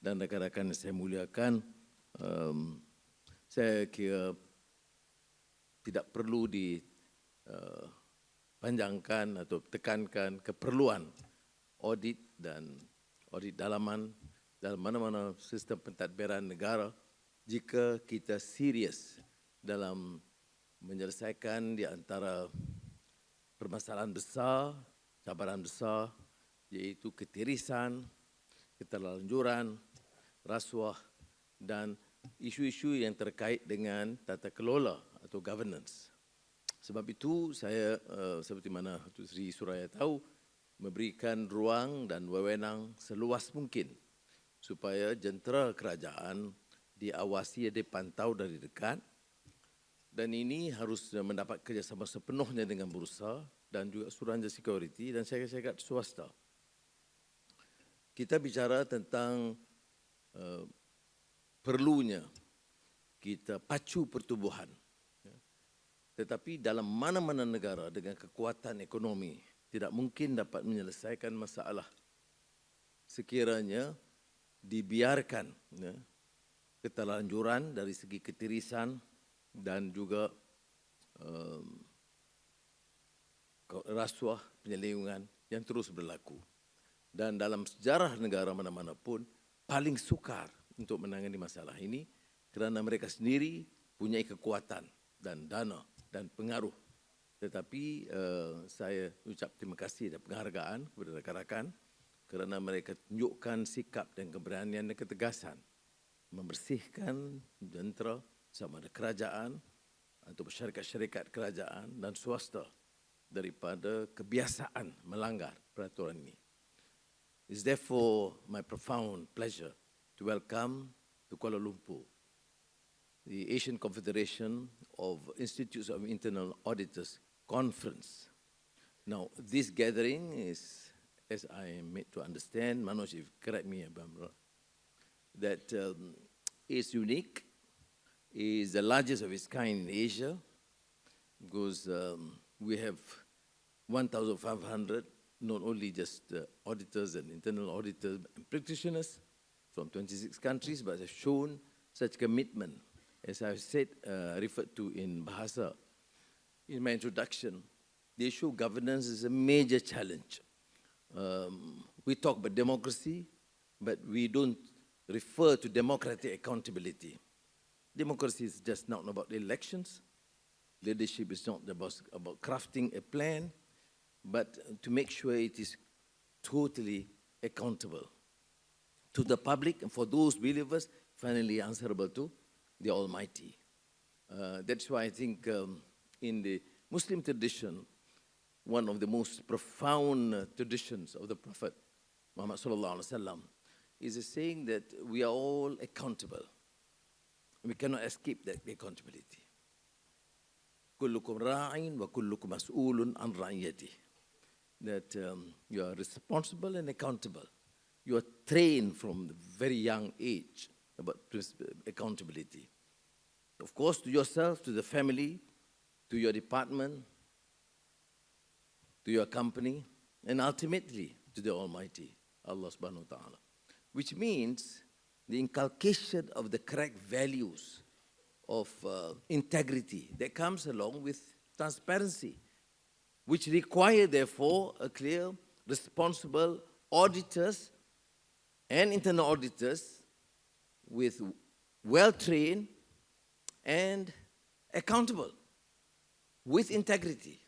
dan rakan-rakan yang saya muliakan, saya kira tidak perlu dipanjangkan atau tekankan keperluan audit dan audit dalaman dalam mana-mana sistem pentadbiran negara jika kita serius dalam menyelesaikan di antara permasalahan besar, cabaran besar, iaitu ketirisan, keterlanjuran, rasuah dan isu-isu yang terkait dengan tata kelola atau governance. Sebab itu saya seperti mana Datuk Seri Suraya tahu, memberikan ruang dan wewenang seluas mungkin supaya jentera kerajaan diawasi, dipantau dari dekat, dan ini harus mendapat kerjasama sepenuhnya dengan bursa dan juga suruhanjaya security dan syarikat swasta. Kita bicara tentang perlunya kita pacu pertumbuhan. Tetapi dalam mana-mana negara dengan kekuatan ekonomi tidak mungkin dapat menyelesaikan masalah sekiranya dibiarkan keterlanjuran dari segi ketirisan dan juga rasuah, penyalahgunaan yang terus berlaku. Dan dalam sejarah negara mana-mana pun paling sukar untuk menangani masalah ini kerana mereka sendiri punya kekuatan dan dana dan pengaruh. Tetapi saya ucap terima kasih dan penghargaan kepada rakan-rakan kerana mereka tunjukkan sikap dan keberanian dan ketegasan membersihkan jentera sama ada kerajaan atau syarikat-syarikat kerajaan dan swasta daripada kebiasaan melanggar peraturan ini. It's therefore my profound pleasure to welcome to Kuala Lumpur the Asian Confederation of Institutes of Internal Auditors Conference. Now, this gathering is, as I am made to understand, Manoj, if correct me, that is unique, is the largest of its kind in Asia, because we have 1,500, not only just auditors and internal auditors and practitioners from 26 countries, but have shown such commitment, as I've said, referred to in Bahasa, in my introduction. The issue of governance is a major challenge. We talk about democracy, but we don't refer to democratic accountability. Democracy is just not about elections. Leadership is not about crafting a plan, but to make sure it is totally accountable to the public and for those believers, finally answerable to the Almighty. That's why I think in the Muslim tradition, one of the most profound traditions of the Prophet Muhammad sallallahu alaihi wasallam is a saying that we are all accountable. We cannot escape that accountability. Kullukum ra'in wa kullukum mas'ulun an ra'iyati. That you are responsible and accountable. You are trained from the very young age about accountability. Of course, to yourself, to the family, to your department, to your company, and ultimately to the Almighty, Allah subhanahu wa ta'ala. Which means the inculcation of the correct values of integrity that comes along with transparency, which require, therefore, a clear, responsible auditors and internal auditors with well-trained and accountable, with integrity.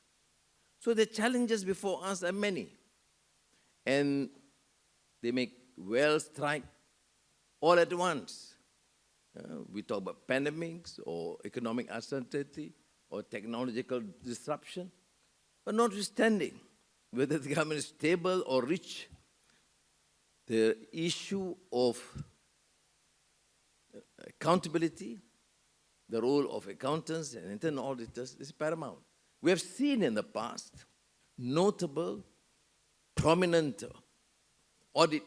So the challenges before us are many, and they make well strike all at once. We talk about pandemics or economic uncertainty or technological disruption, but notwithstanding whether the government is stable or rich, the issue of accountability, the role of accountants and internal auditors is paramount. We have seen in the past notable, prominent audit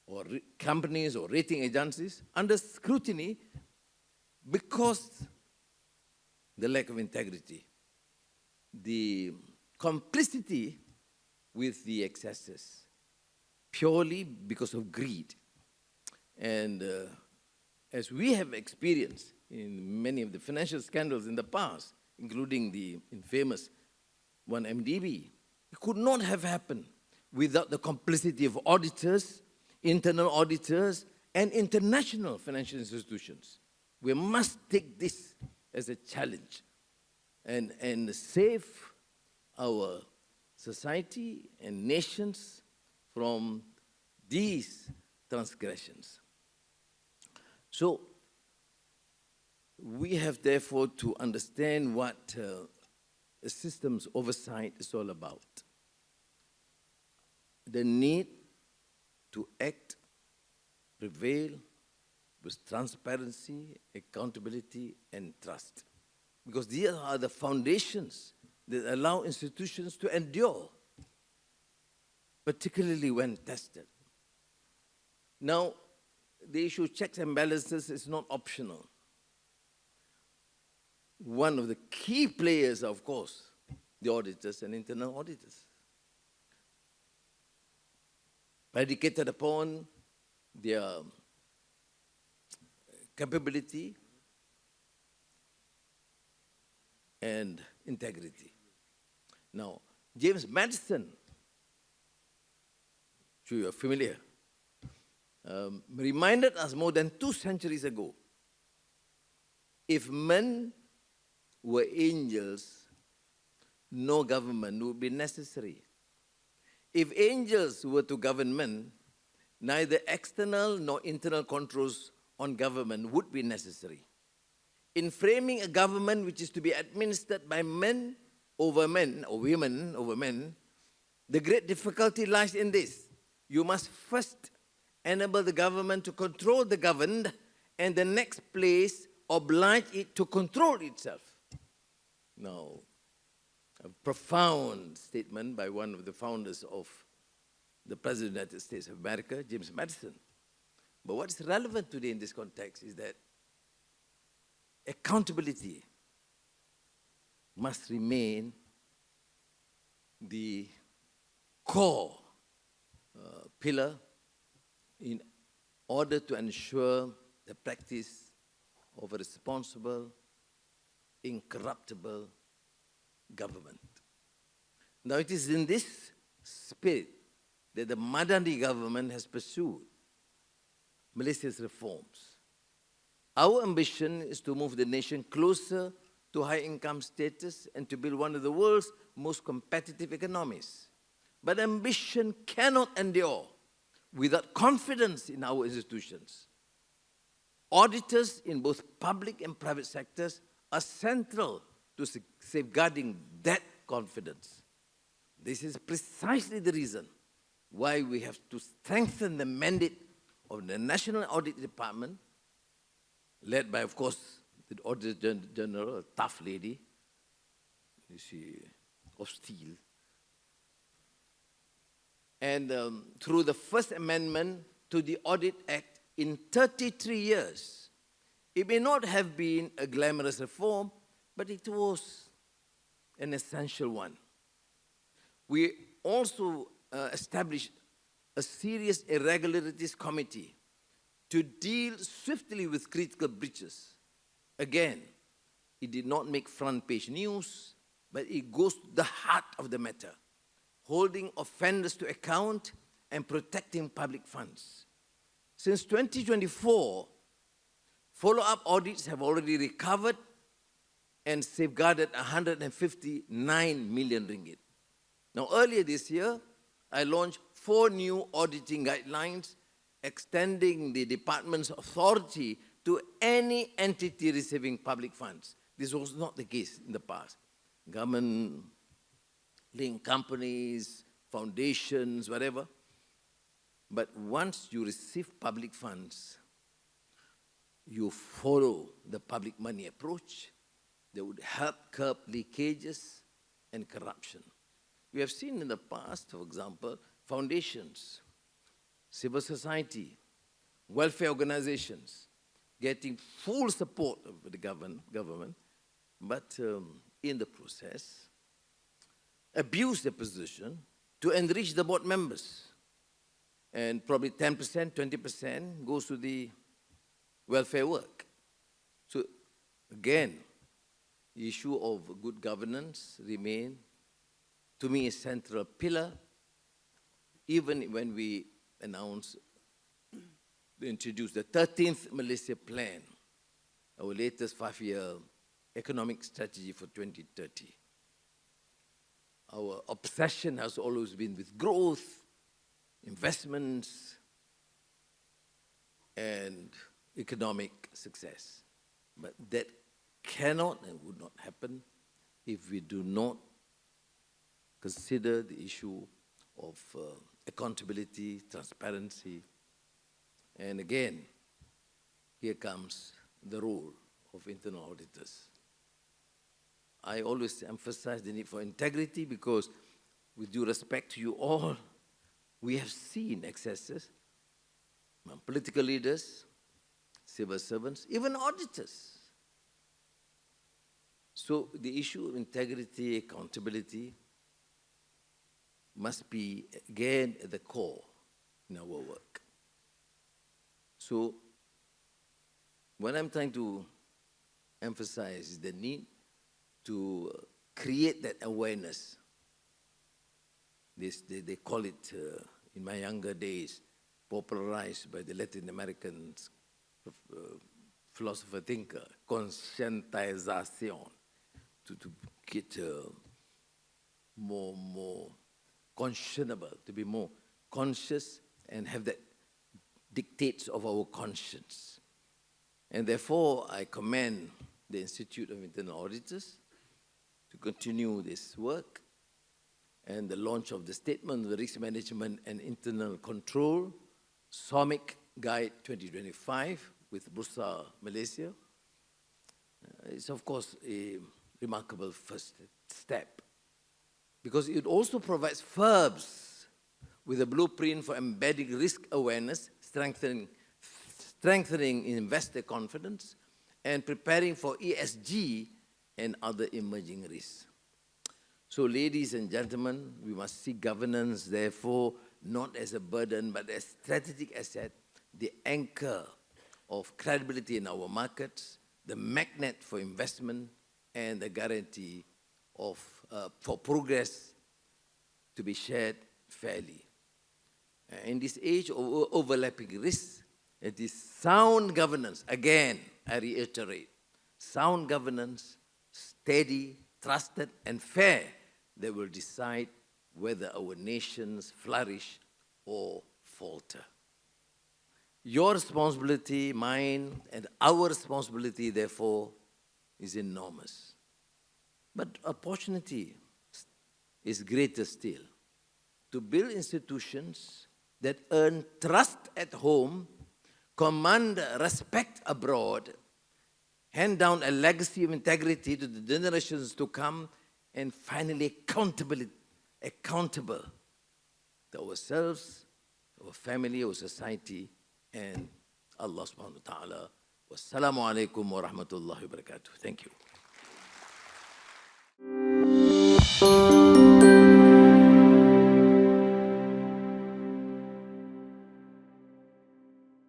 or companies or rating agencies under scrutiny because the lack of integrity, the complicity with the excesses, purely because of greed. And as we have experienced in many of the financial scandals in the past, including the infamous 1MDB, it could not have happened without the complicity of auditors, internal auditors, and international financial institutions. We must take this as a challenge and save our society and nations from these transgressions. So we have therefore to understand what a systems oversight is all about. The need to act, prevail with transparency, accountability, and trust. Because these are the foundations that allow institutions to endure, particularly when tested. Now, the issue of checks and balances is not optional. One of the key players, of course, the auditors and internal auditors, predicated upon their capability and integrity. Now, James Madison, sure you're familiar, reminded us more than 2 centuries ago, if men were angels, no government would be necessary. If angels were to govern men, neither external nor internal controls on government would be necessary. In framing a government which is to be administered by men over men, or women over men, the great difficulty lies in this. You must first enable the government to control the governed, and the next place oblige it to control itself. Now, a profound statement by one of the founders of the President of the United States of America, James Madison. But what is relevant today in this context is that accountability must remain the core pillar in order to ensure the practice of a responsible, incorruptible government. Now, it is in this spirit that the Madani government has pursued Malaysia's reforms. Our ambition is to move the nation closer to high income status and to build one of the world's most competitive economies. But ambition cannot endure without confidence in our institutions. Auditors in both public and private sectors are central to safeguarding that confidence. This is precisely the reason why we have to strengthen the mandate of the National Audit Department, led by, of course, the Auditor General, a tough lady, of steel. And through the first amendment to the Audit Act in 33 years, it may not have been a glamorous reform, but it was an essential one. We also established a serious irregularities committee to deal swiftly with critical breaches. Again, it did not make front page news, but it goes to the heart of the matter, holding offenders to account and protecting public funds. Since 2024, follow-up audits have already recovered and safeguarded 159 million ringgit. Now, earlier this year, I launched 4 new auditing guidelines extending the department's authority to any entity receiving public funds. This was not the case in the past. Government-linked companies, foundations, whatever. But once you receive public funds, you follow the public money approach that would help curb leakages and corruption. We have seen in the past, for example, foundations, civil society, welfare organizations getting full support of the government, but in the process, abuse their position to enrich the board members. And probably 10%, 20% goes to the welfare work. So again, the issue of good governance remain, to me, a central pillar, even when we introduce the 13th Malaysia Plan, our latest 5-year economic strategy for 2030. Our obsession has always been with growth, investments, and economic success. But that cannot and would not happen if we do not consider the issue of accountability, transparency. And again, here comes the role of internal auditors. I always emphasize the need for integrity because, with due respect to you all, we have seen excesses among political leaders, civil servants, even auditors. So the issue of integrity, accountability must be, again, at the core in our work. So what I'm trying to emphasize is the need to create that awareness. They call it, in my younger days, popularized by the Latin American philosopher thinker, conscientization, to get more conscionable, to be more conscious and have that dictates of our conscience. And therefore, I commend the Institute of Internal Auditors to continue this work, and the launch of the Statement of Risk Management and Internal Control, SOMIC Guide 2025 with Bursa Malaysia. It's of course a remarkable first step, because it also provides firms with a blueprint for embedding risk awareness, strengthening investor confidence, and preparing for ESG and other emerging risks. So, ladies and gentlemen, we must see governance, therefore, not as a burden, but as a strategic asset, the anchor of credibility in our markets, the magnet for investment, and the guarantee of, for progress to be shared fairly. In this age of overlapping risks, it is sound governance, again, I reiterate, sound governance, steady, trusted, and fair, that will decide whether our nations flourish or falter. Your responsibility, mine, and our responsibility, therefore, is enormous. But opportunity is greater still. To build institutions that earn trust at home, command respect abroad, hand down a legacy of integrity to the generations to come, and finally accountable to ourselves, our family, our society, and Allah subhanahu wa ta'ala. Wassalamu alaikum wa rahmatullahi wa barakatuh. Thank you.